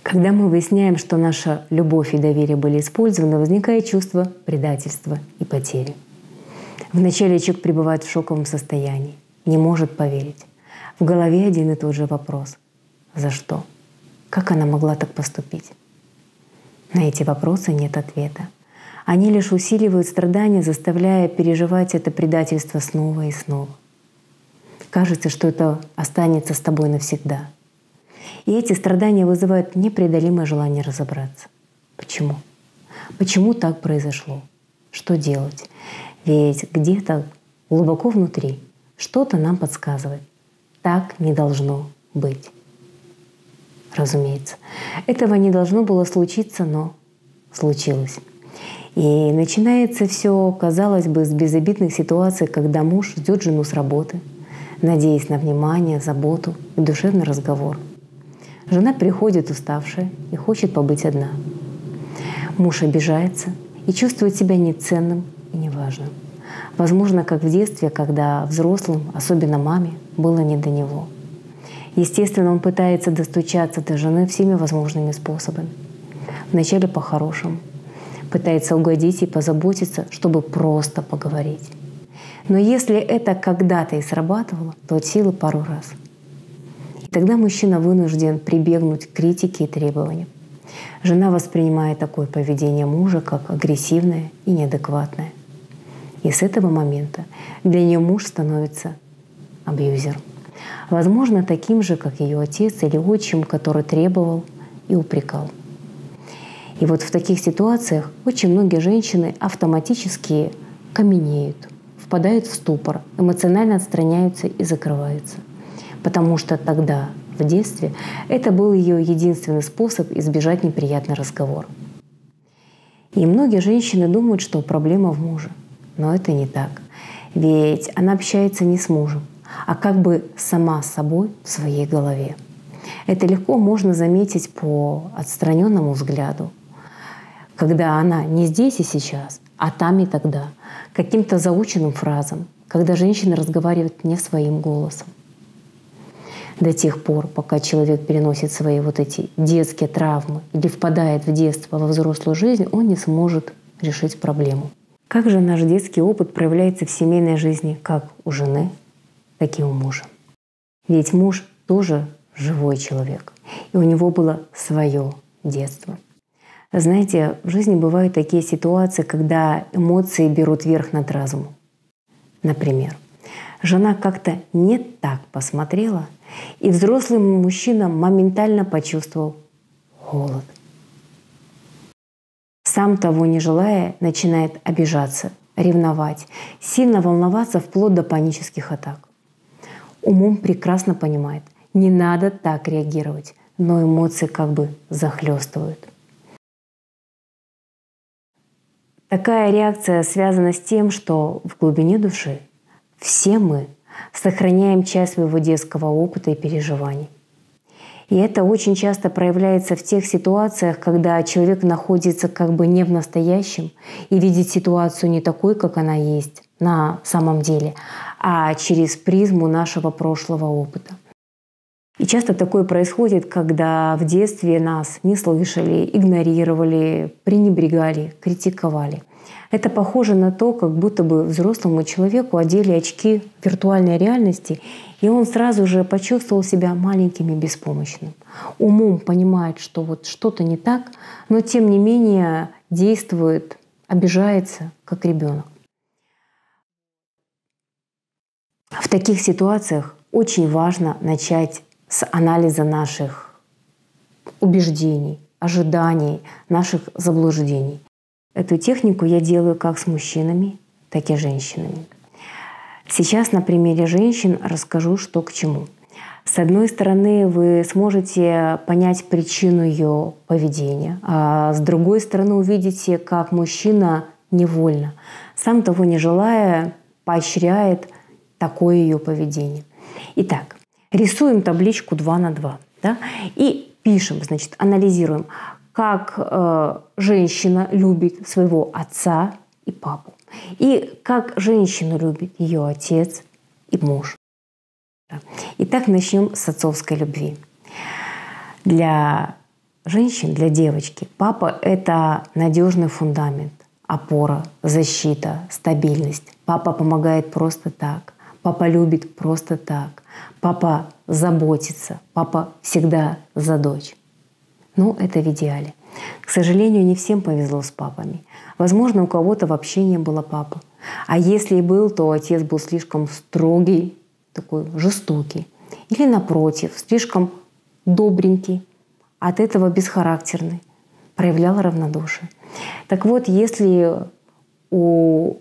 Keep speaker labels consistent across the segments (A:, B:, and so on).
A: Когда мы выясняем, что наша любовь и доверие были использованы, возникает чувство предательства и потери. Вначале человек пребывает в шоковом состоянии, не может поверить. В голове один и тот же вопрос: за что? Как она могла так поступить? На эти вопросы нет ответа. Они лишь усиливают страдания, заставляя переживать это предательство снова и снова. Кажется, что это останется с тобой навсегда. И эти страдания вызывают непреодолимое желание разобраться. Почему? Почему так произошло? Что делать? Ведь где-то глубоко внутри что-то нам подсказывает: так не должно быть. Разумеется, этого не должно было случиться, но случилось. И начинается все, казалось бы, с безобидных ситуаций, когда муж ждет жену с работы, надеясь на внимание, заботу и душевный разговор. Жена приходит уставшая и хочет побыть одна. Муж обижается и чувствует себя неценным и неважным. Возможно, как в детстве, когда взрослым, особенно маме, было не до него. Естественно, он пытается достучаться до жены всеми возможными способами. Вначале по-хорошему. Пытается угодить и позаботиться, чтобы просто поговорить. Но если это когда-то и срабатывало, то от силы пару раз. И тогда мужчина вынужден прибегнуть к критике и требованиям. Жена воспринимает такое поведение мужа как агрессивное и неадекватное. И с этого момента для нее муж становится абьюзером. Возможно, таким же, как ее отец или отчим, который требовал и упрекал. И вот в таких ситуациях очень многие женщины автоматически каменеют, впадают в ступор, эмоционально отстраняются и закрываются. Потому что тогда, в детстве, это был ее единственный способ избежать неприятный разговор. И многие женщины думают, что проблема в муже. Но это не так. Ведь она общается не с мужем, а как бы сама с собой в своей голове. Это легко можно заметить по отстраненному взгляду, когда она не здесь и сейчас, а там и тогда, каким-то заученным фразам, когда женщина разговаривает не своим голосом. До тех пор, пока человек переносит свои вот эти детские травмы или впадает в детство во взрослую жизнь, он не сможет решить проблему. Как же наш детский опыт проявляется в семейной жизни как у жены, так и у мужа? Ведь муж тоже живой человек, и у него было свое детство. Знаете, в жизни бывают такие ситуации, когда эмоции берут верх над разумом. Например, жена как-то не так посмотрела, и взрослый мужчина моментально почувствовал холод. Сам того не желая, начинает обижаться, ревновать, сильно волноваться вплоть до панических атак. Умом прекрасно понимает, не надо так реагировать, но эмоции как бы захлестывают. Такая реакция связана с тем, что в глубине души все мы сохраняем часть своего детского опыта и переживаний. И это очень часто проявляется в тех ситуациях, когда человек находится как бы не в настоящем и видит ситуацию не такой, как она есть на самом деле, а через призму нашего прошлого опыта. И часто такое происходит, когда в детстве нас не слышали, игнорировали, пренебрегали, критиковали. Это похоже на то, как будто бы взрослому человеку одели очки виртуальной реальности, и он сразу же почувствовал себя маленьким и беспомощным. Умом понимает, что вот что-то не так, но тем не менее действует, обижается, как ребенок. В таких ситуациях очень важно начать с анализа наших убеждений, ожиданий, наших заблуждений. Эту технику я делаю как с мужчинами, так и с женщинами. Сейчас на примере женщин расскажу, что к чему. С одной стороны, вы сможете понять причину ее поведения, а с другой стороны увидите, как мужчина невольно, сам того не желая, поощряет такое ее поведение. Итак, рисуем табличку 2 на 2, да, и пишем, значит, анализируем, как женщина любит своего отца и папу, и как женщину любит ее отец и муж. Итак, начнем с отцовской любви. Для женщин, для девочки, папа — это надежный фундамент, опора, защита, стабильность. Папа помогает просто так. Папа любит просто так. Папа заботится. Папа всегда за дочь. Ну, это в идеале. К сожалению, не всем повезло с папами. Возможно, у кого-то вообще не было папы. А если и был, то отец был слишком строгий, такой жестокий. Или напротив, слишком добренький, от этого бесхарактерный, проявлял равнодушие. Так вот, если у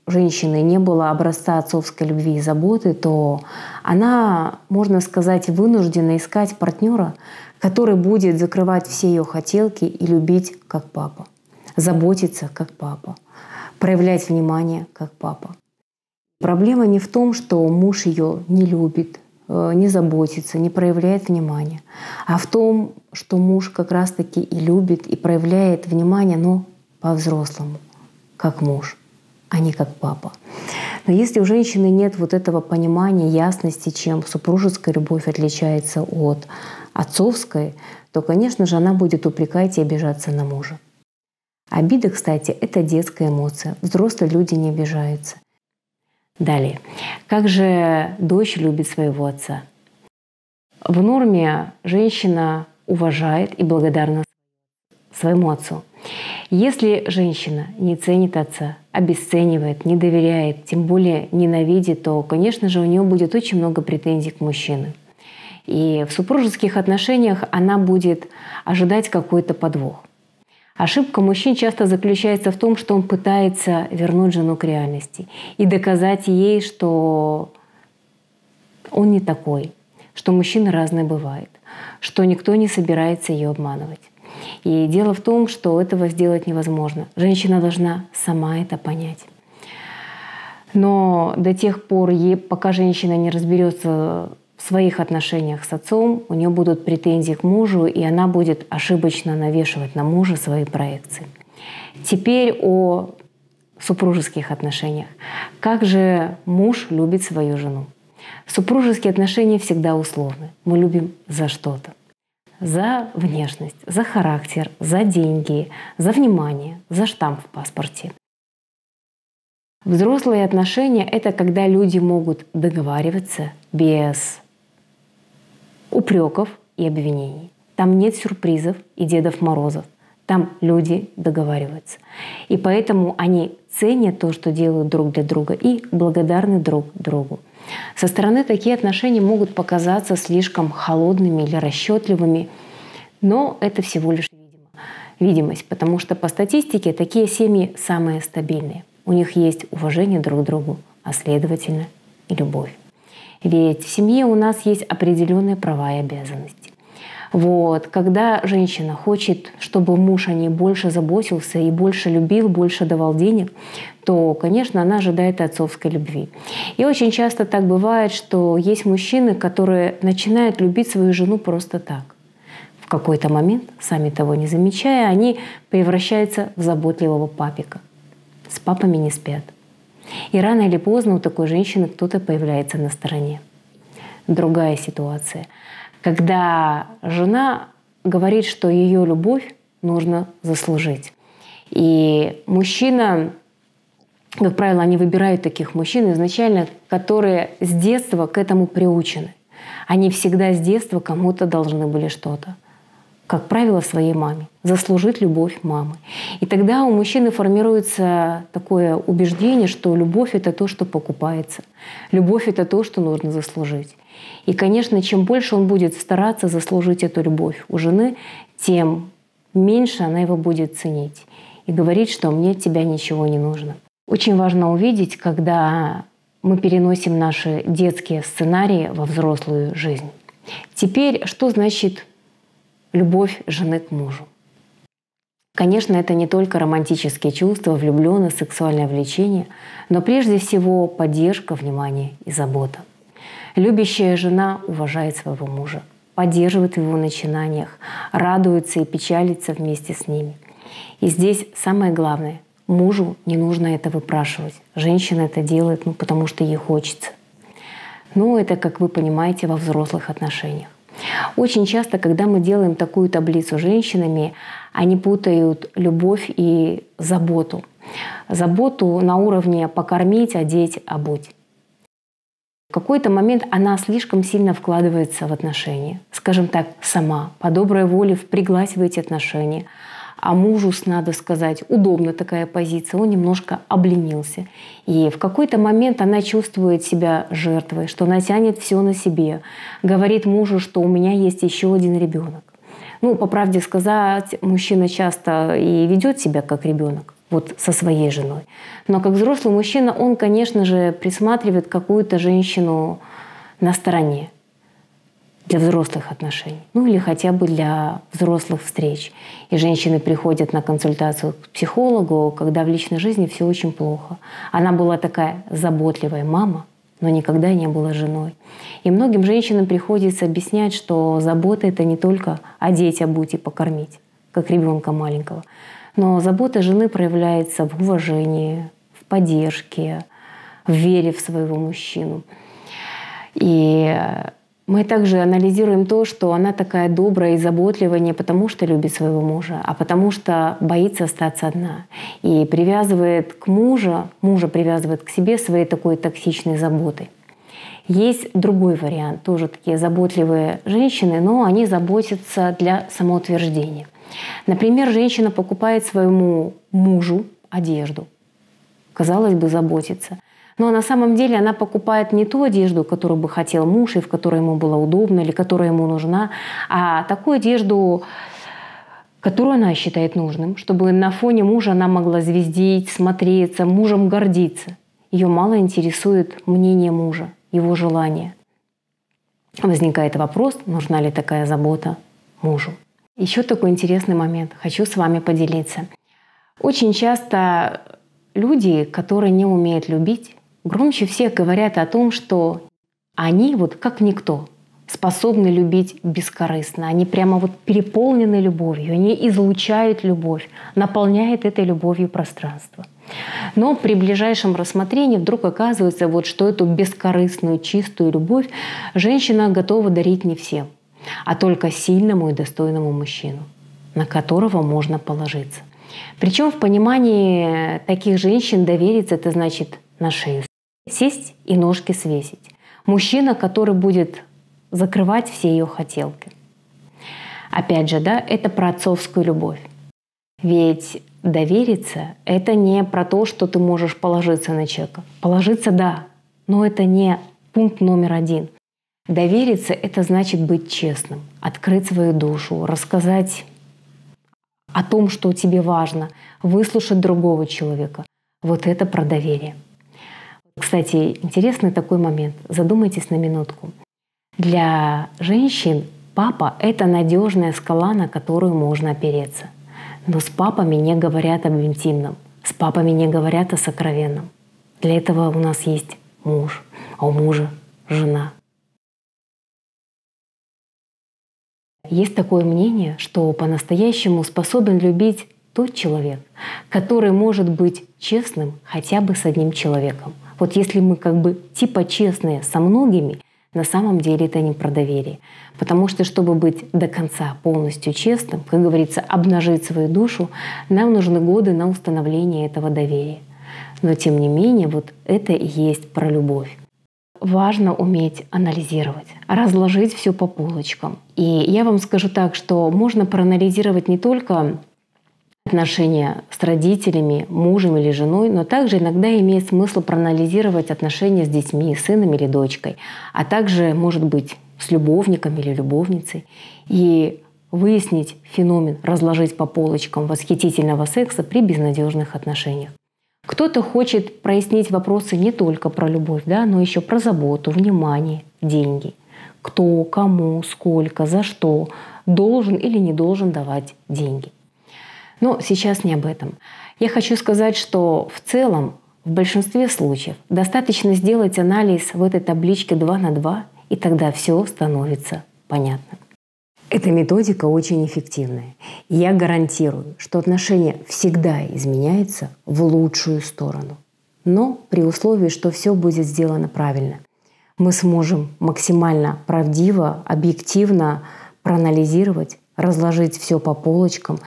A: женщины не было образца отцовской любви и заботы, то она, можно сказать, вынуждена искать партнера, который будет закрывать все ее хотелки и любить как папа, заботиться как папа, проявлять внимание как папа. Проблема не в том, что муж ее не любит, не заботится, не проявляет внимания, а в том, что муж как раз-таки и любит, и проявляет внимание, но по-взрослому, как муж, а не как папа. Но если у женщины нет вот этого понимания, ясности, чем супружеская любовь отличается от отцовской, то, конечно же, она будет упрекать и обижаться на мужа. Обида, кстати, это детская эмоция. Взрослые люди не обижаются. Далее. Как же дочь любит своего отца? В норме женщина уважает и благодарна своему отцу. Если женщина не ценит отца, обесценивает, не доверяет, тем более ненавидит, то, конечно же, у нее будет очень много претензий к мужчине. И в супружеских отношениях она будет ожидать какой-то подвох. Ошибка мужчин часто заключается в том, что он пытается вернуть жену к реальности и доказать ей, что он не такой, что мужчины разные бывают, что никто не собирается ее обманывать. И дело в том, что этого сделать невозможно. Женщина должна сама это понять. Но до тех пор, пока женщина не разберется в своих отношениях с отцом, у нее будут претензии к мужу, и она будет ошибочно навешивать на мужа свои проекции. Теперь о супружеских отношениях. Как же муж любит свою жену? Супружеские отношения всегда условны. Мы любим за что-то. За внешность, за характер, за деньги, за внимание, за штамп в паспорте. Взрослые отношения — это когда люди могут договариваться без упреков и обвинений. Там нет сюрпризов и Дедов Морозов. Там люди договариваются. И поэтому они ценят то, что делают друг для друга, и благодарны друг другу. Со стороны такие отношения могут показаться слишком холодными или расчетливыми, но это всего лишь видимость, потому что по статистике такие семьи самые стабильные. У них есть уважение друг к другу, а следовательно и любовь. Ведь в семье у нас есть определенные права и обязанности. Вот. Когда женщина хочет, чтобы муж о ней больше заботился и больше любил, больше давал денег, то, конечно, она ожидает отцовской любви. И очень часто так бывает, что есть мужчины, которые начинают любить свою жену просто так. В какой-то момент, сами того не замечая, они превращаются в заботливого папика. С папами не спят. И рано или поздно у такой женщины кто-то появляется на стороне. Другая ситуация. Когда жена говорит, что ее любовь нужно заслужить. И мужчина, как правило, они выбирают таких мужчин изначально, которые с детства к этому приучены. Они всегда с детства кому-то должны были что-то. Как правило, своей маме. Заслужить любовь мамы. И тогда у мужчины формируется такое убеждение, что любовь — это то, что покупается. Любовь — это то, что нужно заслужить. И, конечно, чем больше он будет стараться заслужить эту любовь у жены, тем меньше она его будет ценить. И говорить, что «мне от тебя ничего не нужно». Очень важно увидеть, когда мы переносим наши детские сценарии во взрослую жизнь. Теперь, что значит любовь жены к мужу? Конечно, это не только романтические чувства, влюбленность, сексуальное влечение, но прежде всего поддержка, внимание и забота. Любящая жена уважает своего мужа, поддерживает в его начинаниях, радуется и печалится вместе с ними. И здесь самое главное — мужу не нужно это выпрашивать. Женщина это делает, потому что ей хочется. Но это, как вы понимаете, во взрослых отношениях. Очень часто, когда мы делаем такую таблицу с женщинами, они путают любовь и заботу. Заботу на уровне покормить, одеть, обуть. В какой-то момент она слишком сильно вкладывается в отношения. Скажем так, сама, по доброй воле впряглась в эти отношения. А мужу, надо сказать, удобна такая позиция, он немножко обленился. И в какой-то момент она чувствует себя жертвой, что она тянет все на себе. Говорит мужу, что у меня есть еще один ребенок. Ну, по правде сказать, мужчина часто и ведет себя как ребенок, вот со своей женой. Но как взрослый мужчина, он, конечно же, присматривает какую-то женщину на стороне для взрослых отношений, ну или хотя бы для взрослых встреч. И женщины приходят на консультацию к психологу, когда в личной жизни все очень плохо. Она была такая заботливая мама, но никогда не была женой. И многим женщинам приходится объяснять, что забота — это не только одеть, обуть и покормить, как ребенка маленького. Но забота жены проявляется в уважении, в поддержке, в вере в своего мужчину. И мы также анализируем то, что она такая добрая и заботливая не потому, что любит своего мужа, а потому что боится остаться одна. И привязывает к мужа привязывает к себе своей такой токсичной заботой. Есть другой вариант, тоже такие заботливые женщины, но они заботятся для самоутверждения. Например, женщина покупает своему мужу одежду. Казалось бы, заботится. Но на самом деле она покупает не ту одежду, которую бы хотел муж, и в которой ему было удобно, или которая ему нужна, а такую одежду, которую она считает нужным, чтобы на фоне мужа она могла звездить, смотреться, мужем гордиться. Ее мало интересует мнение мужа, его желания. Возникает вопрос, нужна ли такая забота мужу. Еще такой интересный момент. Хочу с вами поделиться. Очень часто люди, которые не умеют любить, громче всех говорят о том, что они, вот как никто, способны любить бескорыстно. Они прямо вот переполнены любовью, они излучают любовь, наполняют этой любовью пространство. Но при ближайшем рассмотрении вдруг оказывается, вот, что эту бескорыстную, чистую любовь женщина готова дарить не всем, а только сильному и достойному мужчину, на которого можно положиться. Причем в понимании таких женщин довериться — это значит на шею сесть и ножки свесить. Мужчина, который будет закрывать все ее хотелки. Опять же, да, это про отцовскую любовь. Ведь довериться — это не про то, что ты можешь положиться на человека. Положиться — да, но это не пункт номер один. Довериться — это значит быть честным, открыть свою душу, рассказать о том, что тебе важно, выслушать другого человека. Вот это про доверие. Кстати, интересный такой момент. Задумайтесь на минутку. Для женщин папа — это надежная скала, на которую можно опереться. Но с папами не говорят об интимном, с папами не говорят о сокровенном. Для этого у нас есть муж, а у мужа — жена. Есть такое мнение, что по-настоящему способен любить тот человек, который может быть честным хотя бы с одним человеком. Вот если мы как бы типа честные со многими, на самом деле это не про доверие. Потому что, чтобы быть до конца полностью честным, как говорится, обнажить свою душу, нам нужны годы на установление этого доверия. Но тем не менее, вот это и есть про любовь. Важно уметь анализировать, разложить все по полочкам. И я вам скажу так, что можно проанализировать не только отношения с родителями, мужем или женой, но также иногда имеет смысл проанализировать отношения с детьми, сыном или дочкой, а также, может быть, с любовником или любовницей, и выяснить феномен, разложить по полочкам восхитительного секса при безнадежных отношениях. Кто-то хочет прояснить вопросы не только про любовь, да, но еще про заботу, внимание, деньги. Кто, кому, сколько, за что должен или не должен давать деньги. Но сейчас не об этом. Я хочу сказать, что в целом, в большинстве случаев достаточно сделать анализ в этой табличке 2 на 2, и тогда все становится понятно. Эта методика очень эффективная. И я гарантирую, что отношения всегда изменяются в лучшую сторону. Но при условии, что все будет сделано правильно. мы сможем максимально правдиво, объективно проанализировать, разложить все по полочкам,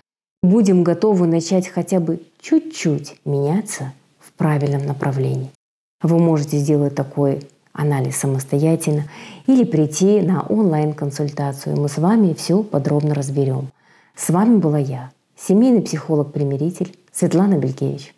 A: будем готовы начать хотя бы чуть-чуть меняться в правильном направлении. Вы можете сделать такой анализ самостоятельно или прийти на онлайн-консультацию. Мы с вами все подробно разберем. С вами была я, семейный психолог-примиритель Светлана Белькевич.